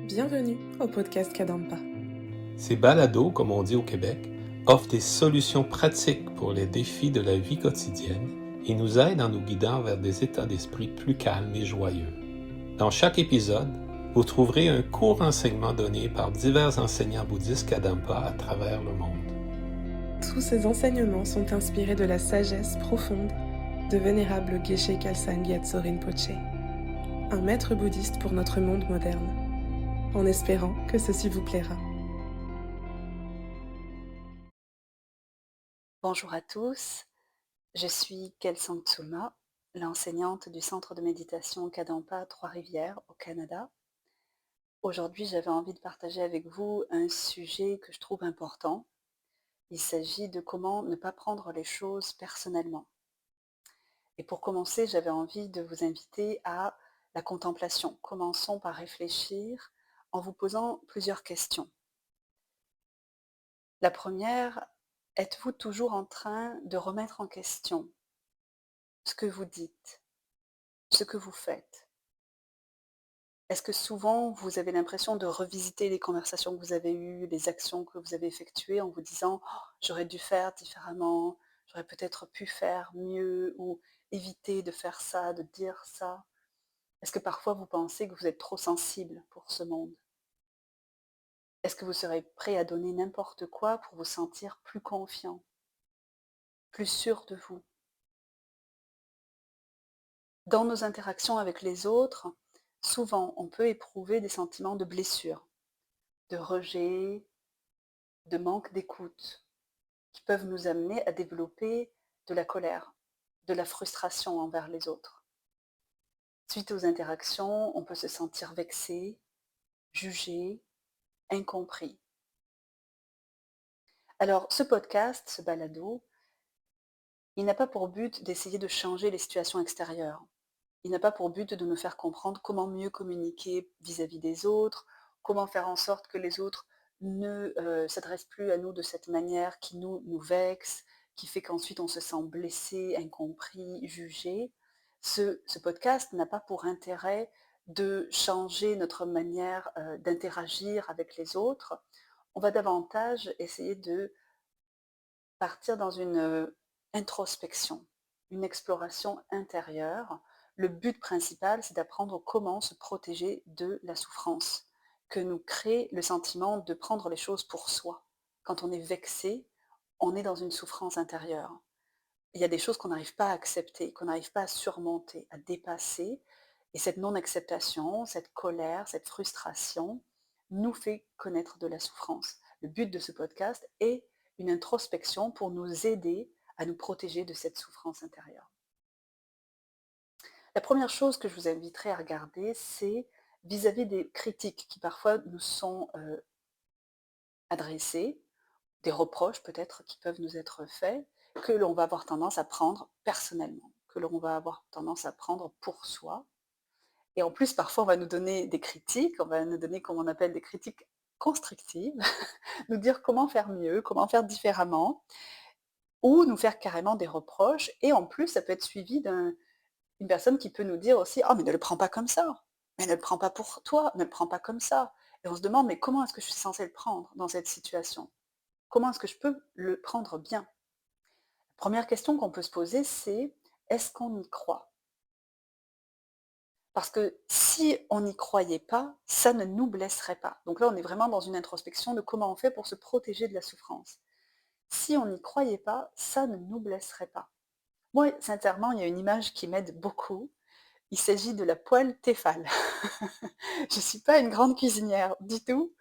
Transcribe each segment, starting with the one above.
Bienvenue au podcast Kadampa. Ces balados, comme on dit au Québec, offrent des solutions pratiques pour les défis de la vie quotidienne et nous aident en nous guidant vers des états d'esprit plus calmes et joyeux. Dans chaque épisode, vous trouverez un court enseignement donné par divers enseignants bouddhistes Kadampa à travers le monde. Tous ces enseignements sont inspirés de la sagesse profonde de vénérable Geshe Khalsa Gyatso Rinpoche, un maître bouddhiste pour notre monde moderne, en espérant que ceci vous plaira. Bonjour à tous, je suis Kelsang Tsulma, l'enseignante du centre de méditation Kadampa Trois-Rivières au Canada. Aujourd'hui, j'avais envie de partager avec vous un sujet que je trouve important. Il s'agit de comment ne pas prendre les choses personnellement. Et pour commencer, j'avais envie de vous inviter à la contemplation. Commençons par réfléchir en vous posant plusieurs questions. La première, êtes-vous toujours en train de remettre en question ce que vous dites, ce que vous faites? Est-ce que souvent vous avez l'impression de revisiter les conversations que vous avez eues, les actions que vous avez effectuées en vous disant oh, j'aurais dû faire différemment, j'aurais peut-être pu faire mieux ou éviter de faire ça, de dire ça? Est-ce que parfois vous pensez que vous êtes trop sensible pour ce monde? Est-ce que vous serez prêt à donner n'importe quoi pour vous sentir plus confiant, plus sûr de vous? Dans nos interactions avec les autres, souvent on peut éprouver des sentiments de blessure, de rejet, de manque d'écoute, qui peuvent nous amener à développer de la colère, de la frustration envers les autres. Suite aux interactions, on peut se sentir vexé, jugé, incompris. Alors, ce podcast, ce balado, il n'a pas pour but d'essayer de changer les situations extérieures. Il n'a pas pour but de nous faire comprendre comment mieux communiquer vis-à-vis des autres, comment faire en sorte que les autres ne s'adressent plus à nous de cette manière qui nous vexe, qui fait qu'ensuite on se sent blessé, incompris, jugé. Ce podcast n'a pas pour intérêt de changer notre manière d'interagir avec les autres. On va davantage essayer de partir dans une introspection, une exploration intérieure. Le but principal, c'est d'apprendre comment se protéger de la souffrance que nous crée le sentiment de prendre les choses pour soi. Quand on est vexé, on est dans une souffrance intérieure. Il y a des choses qu'on n'arrive pas à accepter, qu'on n'arrive pas à surmonter, à dépasser. Et cette non-acceptation, cette colère, cette frustration nous fait connaître de la souffrance. Le but de ce podcast est une introspection pour nous aider à nous protéger de cette souffrance intérieure. La première chose que je vous inviterai à regarder, c'est vis-à-vis des critiques qui parfois nous sont adressées, des reproches peut-être qui peuvent nous être faits, que l'on va avoir tendance à prendre personnellement, que l'on va avoir tendance à prendre pour soi. Et en plus, parfois, on va nous donner des critiques, on va nous donner, comme on appelle, des critiques constructives, nous dire comment faire mieux, comment faire différemment, ou nous faire carrément des reproches. Et en plus, ça peut être suivi d'une personne qui peut nous dire aussi « Oh, mais ne le prends pas comme ça, mais ne le prends pas pour toi, ne le prends pas comme ça ». Et on se demande « Mais comment est-ce que je suis censée le prendre dans cette situation ? Comment est-ce que je peux le prendre bien ?» La première question qu'on peut se poser, c'est « Est-ce qu'on y croit ?» Parce que si on n'y croyait pas, ça ne nous blesserait pas. Donc là, on est vraiment dans une introspection de comment on fait pour se protéger de la souffrance. Si on n'y croyait pas, ça ne nous blesserait pas. Moi, sincèrement, il y a une image qui m'aide beaucoup. Il s'agit de la poêle Tefal. Je ne suis pas une grande cuisinière du tout,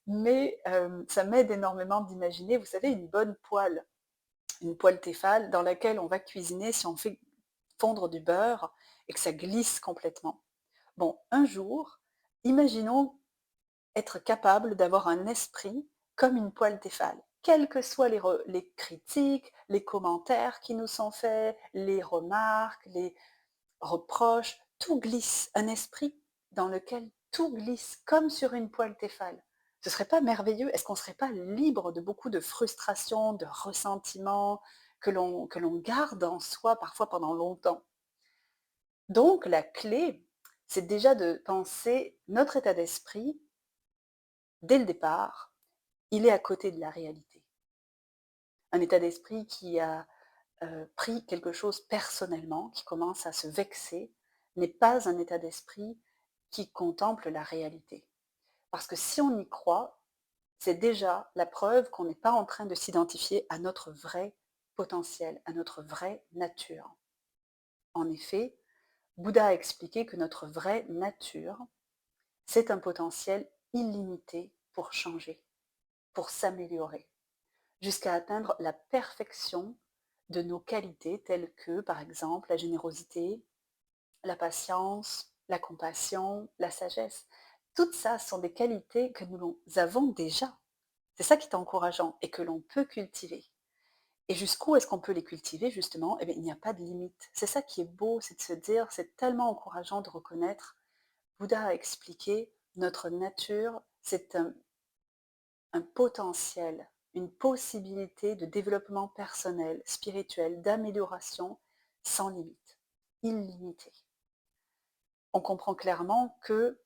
mais ça m'aide énormément d'imaginer, vous savez, une poêle Tefal dans laquelle on va cuisiner si on fait fondre du beurre et que ça glisse complètement. Bon, un jour, imaginons être capable d'avoir un esprit comme une poêle Tefal. Quelles que soient les critiques, les commentaires qui nous sont faits, les remarques, les reproches, tout glisse. Un esprit dans lequel tout glisse comme sur une poêle Tefal. Ce ne serait pas merveilleux? Est-ce qu'on ne serait pas libre de beaucoup de frustration, de ressentiment que l'on garde en soi parfois pendant longtemps? Donc la clé, c'est déjà de penser notre état d'esprit dès le départ, il est à côté de la réalité. Un état d'esprit qui a pris quelque chose personnellement, qui commence à se vexer, n'est pas un état d'esprit qui contemple la réalité. Parce que si on y croit, c'est déjà la preuve qu'on n'est pas en train de s'identifier à notre vrai potentiel, à notre vraie nature. En effet, Bouddha a expliqué que notre vraie nature, c'est un potentiel illimité pour changer, pour s'améliorer, jusqu'à atteindre la perfection de nos qualités telles que, par exemple, la générosité, la patience, la compassion, la sagesse. Toutes ça sont des qualités que nous avons déjà. C'est ça qui est encourageant et que l'on peut cultiver. Et jusqu'où est-ce qu'on peut les cultiver, justement? Eh bien, il n'y a pas de limite. C'est ça qui est beau, c'est de se dire, c'est tellement encourageant de reconnaître. Bouddha a expliqué, notre nature, c'est un potentiel, une possibilité de développement personnel, spirituel, d'amélioration sans limite, illimité. On comprend clairement que,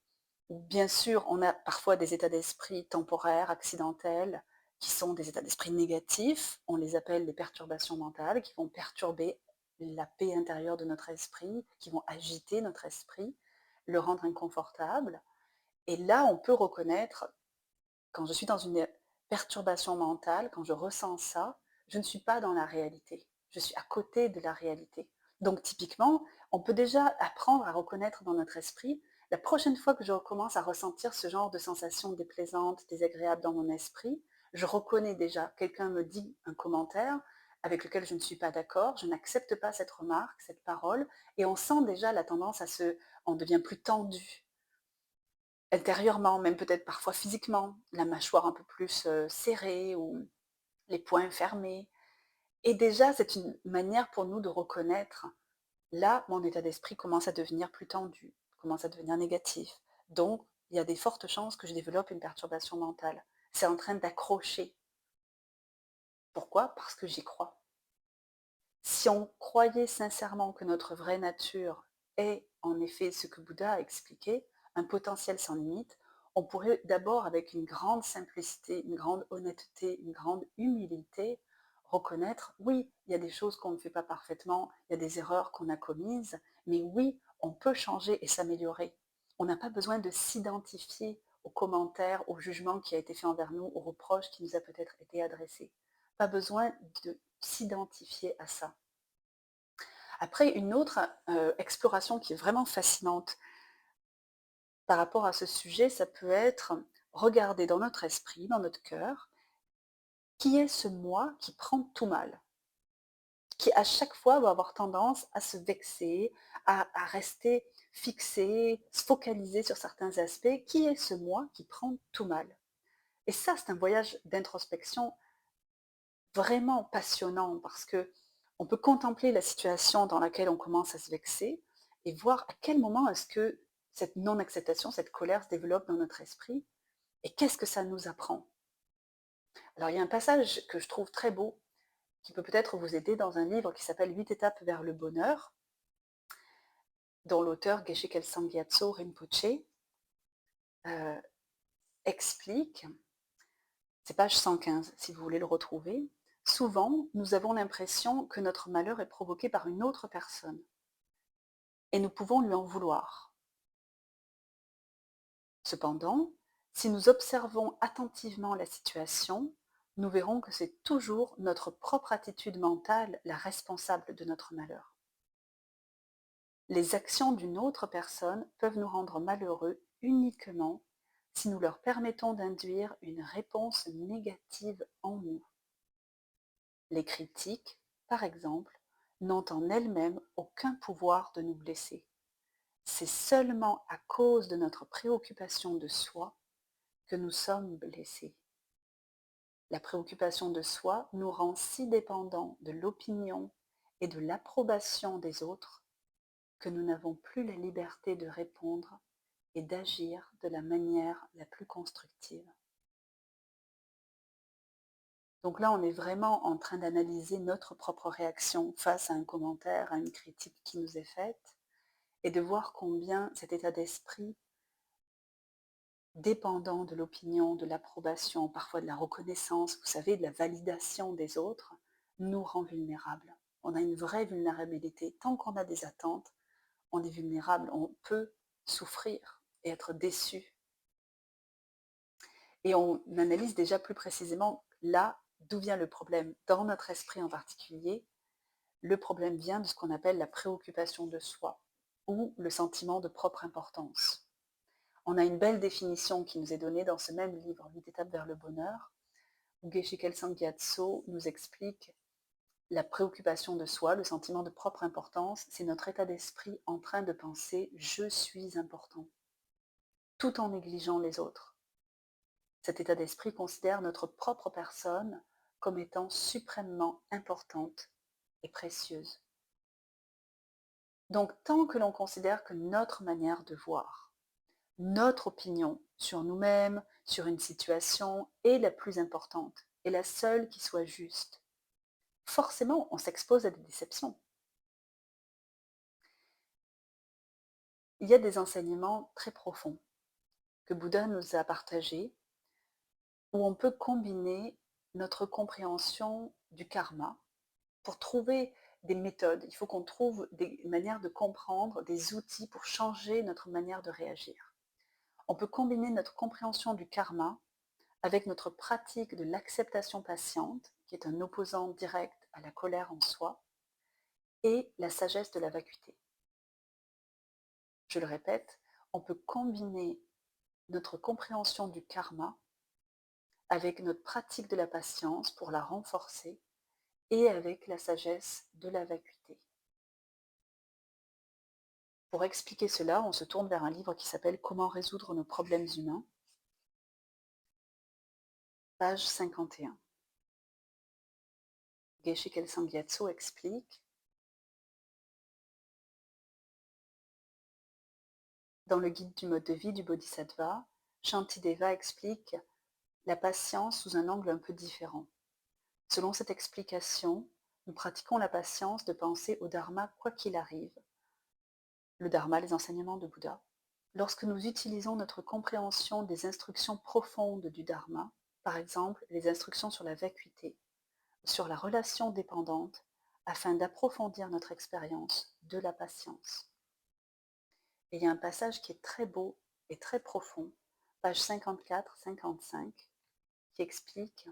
bien sûr, on a parfois des états d'esprit temporaires, accidentels, qui sont des états d'esprit négatifs. On les appelle des perturbations mentales, qui vont perturber la paix intérieure de notre esprit, qui vont agiter notre esprit, le rendre inconfortable. Et là, on peut reconnaître, quand je suis dans une perturbation mentale, quand je ressens ça, je ne suis pas dans la réalité. Je suis à côté de la réalité. Donc typiquement, on peut déjà apprendre à reconnaître dans notre esprit, la prochaine fois que je commence à ressentir ce genre de sensations déplaisantes, désagréables dans mon esprit, je reconnais déjà, quelqu'un me dit un commentaire avec lequel je ne suis pas d'accord, je n'accepte pas cette remarque, cette parole, et on sent déjà la tendance on devient plus tendu, intérieurement, même peut-être parfois physiquement, la mâchoire un peu plus serrée ou les poings fermés. Et déjà, c'est une manière pour nous de reconnaître, là, mon état d'esprit commence à devenir plus tendu, commence à devenir négatif. Donc, il y a des fortes chances que je développe une perturbation mentale. C'est en train d'accrocher. Pourquoi? Parce que j'y crois. Si on croyait sincèrement que notre vraie nature est en effet ce que Bouddha a expliqué, un potentiel sans limite, on pourrait d'abord, avec une grande simplicité, une grande honnêteté, une grande humilité, reconnaître, oui, il y a des choses qu'on ne fait pas parfaitement, il y a des erreurs qu'on a commises, mais oui, on peut changer et s'améliorer. On n'a pas besoin de s'identifier aux commentaires, au jugement qui a été fait envers nous, aux reproches qui nous a peut-être été adressés. Pas besoin de s'identifier à ça. Après, une autre exploration qui est vraiment fascinante par rapport à ce sujet, ça peut être regarder dans notre esprit, dans notre cœur, qui est ce moi qui prend tout mal, qui à chaque fois va avoir tendance à se vexer, à rester fixé, se focaliser sur certains aspects. Qui est ce moi qui prend tout mal? Et ça, c'est un voyage d'introspection vraiment passionnant parce que on peut contempler la situation dans laquelle on commence à se vexer et voir à quel moment est-ce que cette non-acceptation, cette colère se développe dans notre esprit et qu'est-ce que ça nous apprend. Alors il y a un passage que je trouve très beau qui peut peut-être vous aider dans un livre qui s'appelle 8 étapes vers le bonheur, dont l'auteur Geshe Kelsang Gyatso Rinpoche euh, explique, c'est page 115 si vous voulez le retrouver. Souvent, nous avons l'impression que notre malheur est provoqué par une autre personne et nous pouvons lui en vouloir. Cependant, si nous observons attentivement la situation, nous verrons que c'est toujours notre propre attitude mentale la responsable de notre malheur. Les actions d'une autre personne peuvent nous rendre malheureux uniquement si nous leur permettons d'induire une réponse négative en nous. Les critiques, par exemple, n'ont en elles-mêmes aucun pouvoir de nous blesser. C'est seulement à cause de notre préoccupation de soi que nous sommes blessés. La préoccupation de soi nous rend si dépendants de l'opinion et de l'approbation des autres que nous n'avons plus la liberté de répondre et d'agir de la manière la plus constructive. Donc là, on est vraiment en train d'analyser notre propre réaction face à un commentaire, à une critique qui nous est faite, et de voir combien cet état d'esprit dépendant de l'opinion, de l'approbation, parfois de la reconnaissance, vous savez, de la validation des autres, nous rend vulnérables. On a une vraie vulnérabilité. Tant qu'on a des attentes, on est vulnérable, on peut souffrir et être déçu. Et on analyse déjà plus précisément là d'où vient le problème. Dans notre esprit en particulier, le problème vient de ce qu'on appelle la préoccupation de soi ou le sentiment de propre importance. On a une belle définition qui nous est donnée dans ce même livre, 8 étapes vers le bonheur, où Geshe Kelsang Gyatso nous explique la préoccupation de soi, le sentiment de propre importance, c'est notre état d'esprit en train de penser « je suis important », tout en négligeant les autres. Cet état d'esprit considère notre propre personne comme étant suprêmement importante et précieuse. Donc, tant que l'on considère que notre manière de voir, notre opinion sur nous-mêmes, sur une situation est la plus importante et la seule qui soit juste, forcément, on s'expose à des déceptions. Il y a des enseignements très profonds que Bouddha nous a partagés où on peut combiner notre compréhension du karma pour trouver des méthodes. Il faut qu'on trouve des manières de comprendre, des outils pour changer notre manière de réagir. On peut combiner notre compréhension du karma avec notre pratique de l'acceptation patiente, qui est un opposant direct à la colère en soi, et la sagesse de la vacuité. Je le répète, on peut combiner notre compréhension du karma avec notre pratique de la patience pour la renforcer et avec la sagesse de la vacuité. Pour expliquer cela, on se tourne vers un livre qui s'appelle « Comment résoudre nos problèmes humains », page 51. Geshe Kelsang Gyatso explique: dans le guide du mode de vie du Bodhisattva, Shantideva explique la patience sous un angle un peu différent. Selon cette explication, nous pratiquons la patience de penser au Dharma quoi qu'il arrive. Le Dharma, les enseignements de Bouddha. Lorsque nous utilisons notre compréhension des instructions profondes du Dharma, par exemple les instructions sur la vacuité, sur la relation dépendante, afin d'approfondir notre expérience de la patience. Et il y a un passage qui est très beau et très profond, page 54-55, qui explique: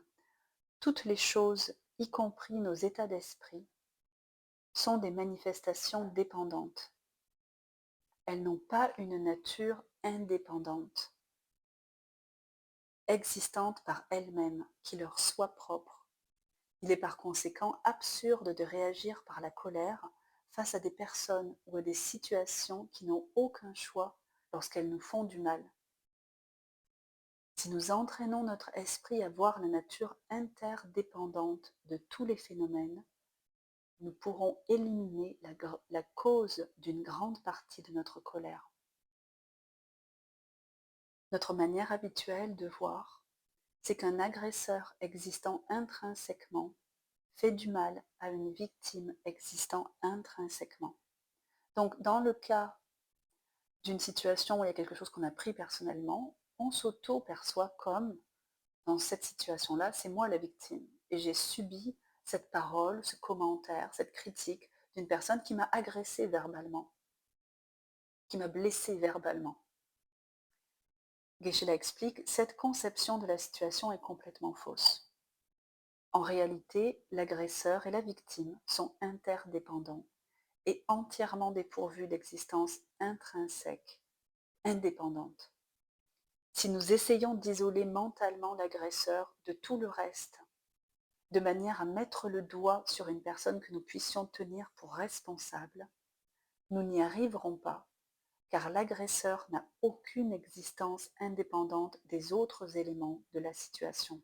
toutes les choses, y compris nos états d'esprit, sont des manifestations dépendantes. Elles n'ont pas une nature indépendante, existante par elles-mêmes, qui leur soit propre. Il est par conséquent absurde de réagir par la colère face à des personnes ou à des situations qui n'ont aucun choix lorsqu'elles nous font du mal. Si nous entraînons notre esprit à voir la nature interdépendante de tous les phénomènes, nous pourrons éliminer la cause d'une grande partie de notre colère. Notre manière habituelle de voir, c'est qu'un agresseur existant intrinsèquement fait du mal à une victime existant intrinsèquement. Donc, dans le cas d'une situation où il y a quelque chose qu'on a pris personnellement, on s'auto-perçoit comme, dans cette situation-là, c'est moi la victime. Et j'ai subi cette parole, ce commentaire, cette critique d'une personne qui m'a agressé verbalement, qui m'a blessé verbalement. Geshe-la explique, cette conception de la situation est complètement fausse. En réalité, l'agresseur et la victime sont interdépendants et entièrement dépourvus d'existence intrinsèque, indépendante. Si nous essayons d'isoler mentalement l'agresseur de tout le reste, de manière à mettre le doigt sur une personne que nous puissions tenir pour responsable, nous n'y arriverons pas, car l'agresseur n'a aucune existence indépendante des autres éléments de la situation.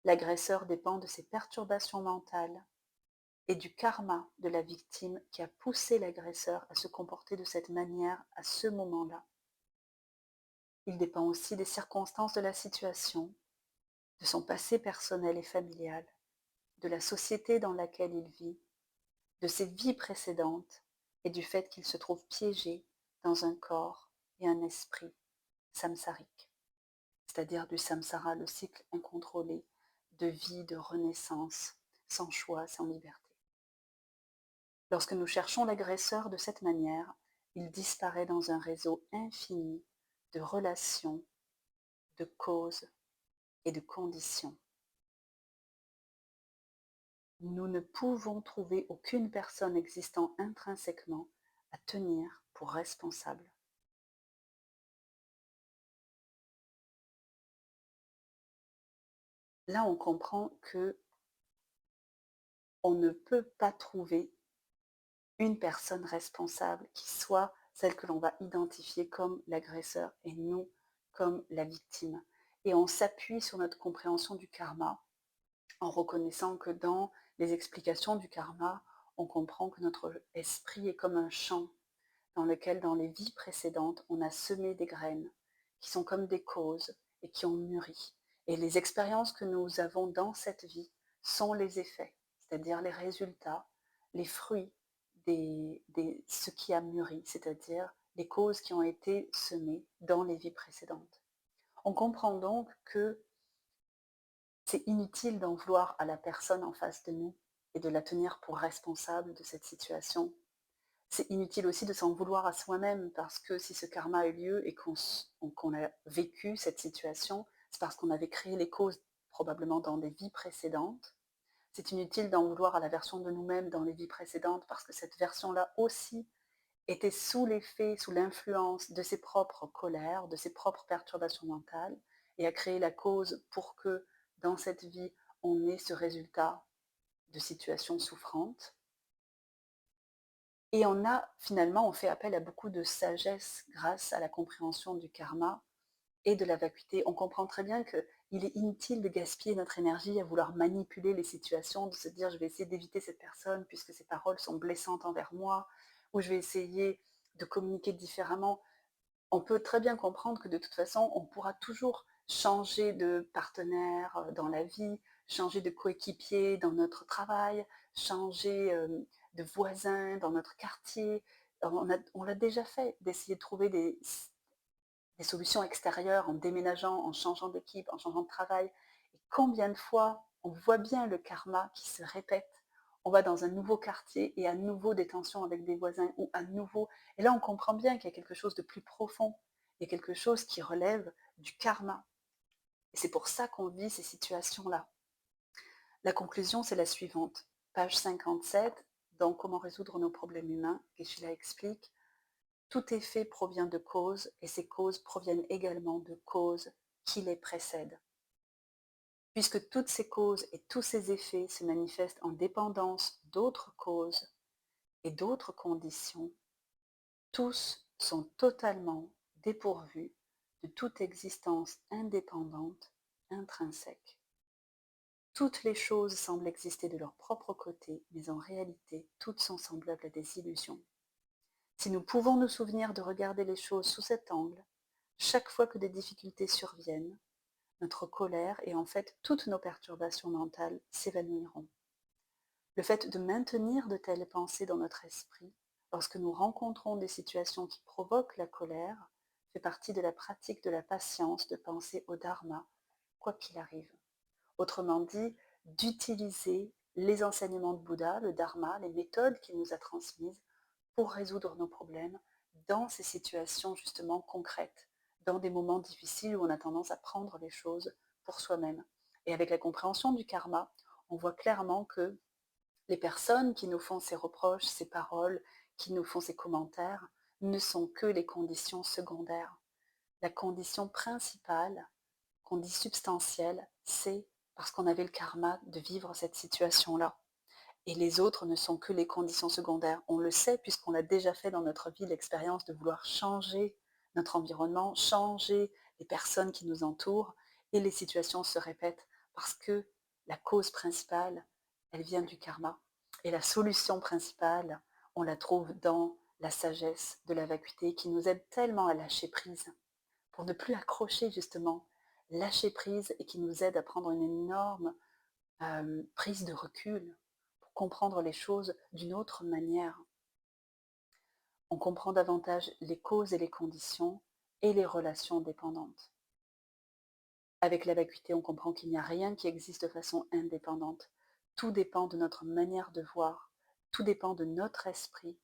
L'agresseur dépend de ses perturbations mentales et du karma de la victime qui a poussé l'agresseur à se comporter de cette manière à ce moment-là. Il dépend aussi des circonstances de la situation, de son passé personnel et familial, de la société dans laquelle il vit, de ses vies précédentes et du fait qu'il se trouve piégé dans un corps et un esprit samsarique, c'est-à-dire du samsara, le cycle incontrôlé de vie, de renaissance, sans choix, sans liberté. Lorsque nous cherchons l'agresseur de cette manière, il disparaît dans un réseau infini de relations, de causes et de conditions. Nous ne pouvons trouver aucune personne existant intrinsèquement à tenir pour responsable. Là, on comprend que on ne peut pas trouver une personne responsable qui soit celle que l'on va identifier comme l'agresseur et nous comme la victime. Et on s'appuie sur notre compréhension du karma en reconnaissant que dans les explications du karma, on comprend que notre esprit est comme un champ dans lequel, dans les vies précédentes, on a semé des graines qui sont comme des causes et qui ont mûri. Et les expériences que nous avons dans cette vie sont les effets, c'est-à-dire les résultats, les fruits ce qui a mûri, c'est-à-dire les causes qui ont été semées dans les vies précédentes. On comprend donc que c'est inutile d'en vouloir à la personne en face de nous et de la tenir pour responsable de cette situation. C'est inutile aussi de s'en vouloir à soi-même parce que si ce karma a eu lieu et qu'on a vécu cette situation, c'est parce qu'on avait créé les causes probablement dans des vies précédentes. C'est inutile d'en vouloir à la version de nous-mêmes dans les vies précédentes parce que cette version-là aussi était sous l'effet, sous l'influence de ses propres colères, de ses propres perturbations mentales et a créé la cause pour que dans cette vie, on ait ce résultat de situations souffrantes. Et on fait appel à beaucoup de sagesse grâce à la compréhension du karma et de la vacuité. On comprend très bien qu'il est inutile de gaspiller notre énergie à vouloir manipuler les situations, de se dire je vais essayer d'éviter cette personne puisque ses paroles sont blessantes envers moi, ou je vais essayer de communiquer différemment. On peut très bien comprendre que de toute façon, on pourra toujours changer de partenaire dans la vie, changer de coéquipier dans notre travail, changer de voisin dans notre quartier. On l'a déjà fait, d'essayer de trouver des solutions extérieures en déménageant, en changeant d'équipe, en changeant de travail. Et combien de fois on voit bien le karma qui se répète. On va dans un nouveau quartier et à nouveau des tensions avec des voisins ou à nouveau. Et là, on comprend bien qu'il y a quelque chose de plus profond. Il y a quelque chose qui relève du karma. Et c'est pour ça qu'on vit ces situations-là. La conclusion, c'est la suivante. Page 57, dans Comment résoudre nos problèmes humains, Geshe-la explique: tout effet provient de causes et ces causes proviennent également de causes qui les précèdent. Puisque toutes ces causes et tous ces effets se manifestent en dépendance d'autres causes et d'autres conditions, tous sont totalement dépourvus de toute existence indépendante, intrinsèque. Toutes les choses semblent exister de leur propre côté, mais en réalité, toutes sont semblables à des illusions. Si nous pouvons nous souvenir de regarder les choses sous cet angle, chaque fois que des difficultés surviennent, notre colère et en fait toutes nos perturbations mentales s'évanouiront. Le fait de maintenir de telles pensées dans notre esprit, lorsque nous rencontrons des situations qui provoquent la colère, fait partie de la pratique de la patience de penser au dharma, quoi qu'il arrive. Autrement dit, d'utiliser les enseignements de Bouddha, le dharma, les méthodes qu'il nous a transmises pour résoudre nos problèmes dans ces situations justement concrètes, dans des moments difficiles où on a tendance à prendre les choses pour soi-même. Et avec la compréhension du karma, on voit clairement que les personnes qui nous font ces reproches, ces paroles, qui nous font ces commentaires, ne sont que les conditions secondaires. La condition principale, qu'on dit substantielle, c'est parce qu'on avait le karma de vivre cette situation-là. Et les autres ne sont que les conditions secondaires. On le sait puisqu'on a déjà fait dans notre vie l'expérience de vouloir changer notre environnement, changer les personnes qui nous entourent, et les situations se répètent parce que la cause principale, elle vient du karma. Et la solution principale, on la trouve dans la sagesse de la vacuité qui nous aide tellement à lâcher prise, pour ne plus accrocher justement, lâcher prise, et qui nous aide à prendre une énorme prise de recul, comprendre les choses d'une autre manière. On comprend davantage les causes et les conditions et les relations dépendantes. Avec la vacuité, on comprend qu'il n'y a rien qui existe de façon indépendante. Tout dépend de notre manière de voir, tout dépend de notre esprit,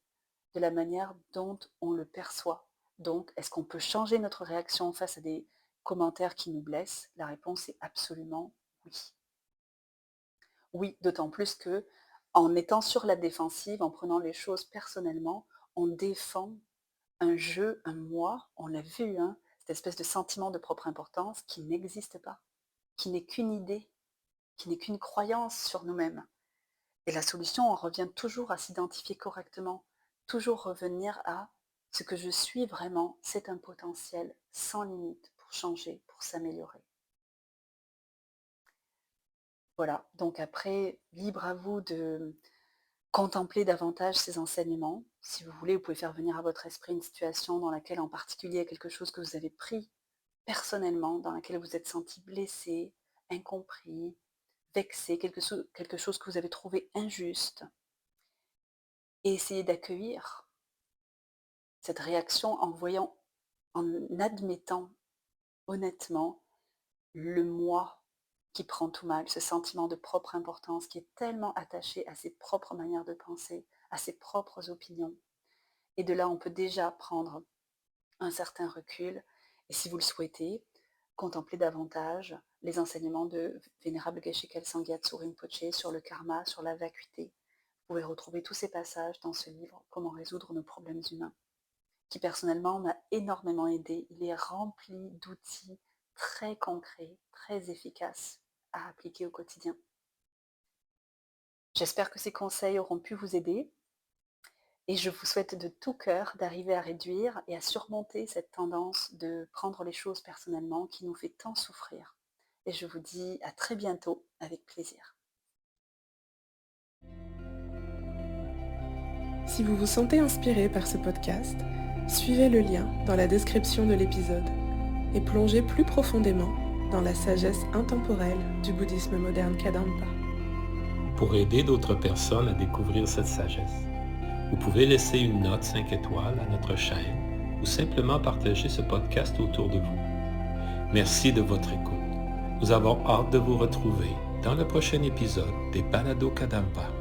de la manière dont on le perçoit. Donc, est-ce qu'on peut changer notre réaction face à des commentaires qui nous blessent? La réponse est absolument oui. Oui, d'autant plus que, en étant sur la défensive, en prenant les choses personnellement, on défend un jeu, un moi, on l'a vu, hein, cette espèce de sentiment de propre importance qui n'existe pas, qui n'est qu'une idée, qui n'est qu'une croyance sur nous-mêmes. Et la solution, on revient toujours à s'identifier correctement, toujours revenir à ce que je suis vraiment, c'est un potentiel sans limite pour changer, pour s'améliorer. Voilà, donc après, libre à vous de contempler davantage ces enseignements. Si vous voulez, vous pouvez faire venir à votre esprit une situation dans laquelle en particulier il y a quelque chose que vous avez pris personnellement, dans laquelle vous êtes senti blessé, incompris, vexé, quelque chose que vous avez trouvé injuste. Et essayez d'accueillir cette réaction en admettant honnêtement le moi qui prend tout mal, ce sentiment de propre importance qui est tellement attaché à ses propres manières de penser, à ses propres opinions. Et de là, on peut déjà prendre un certain recul et si vous le souhaitez, contempler davantage les enseignements de Vénérable Geshe Kelsang Gyatso Rinpoché sur le karma, sur la vacuité. Vous pouvez retrouver tous ces passages dans ce livre, Comment résoudre nos problèmes humains, qui personnellement m'a énormément aidé. Il est rempli d'outils très concrets, très efficaces à appliquer au quotidien. J'espère que ces conseils auront pu vous aider et je vous souhaite de tout cœur d'arriver à réduire et à surmonter cette tendance de prendre les choses personnellement qui nous fait tant souffrir. Et je vous dis à très bientôt avec plaisir. Si vous vous sentez inspiré par ce podcast, suivez le lien dans la description de l'épisode et plongez plus profondément dans la sagesse intemporelle du bouddhisme moderne Kadampa. Pour aider d'autres personnes à découvrir cette sagesse, vous pouvez laisser une note 5 étoiles à notre chaîne ou simplement partager ce podcast autour de vous. Merci de votre écoute. Nous avons hâte de vous retrouver dans le prochain épisode des Balados Kadampa.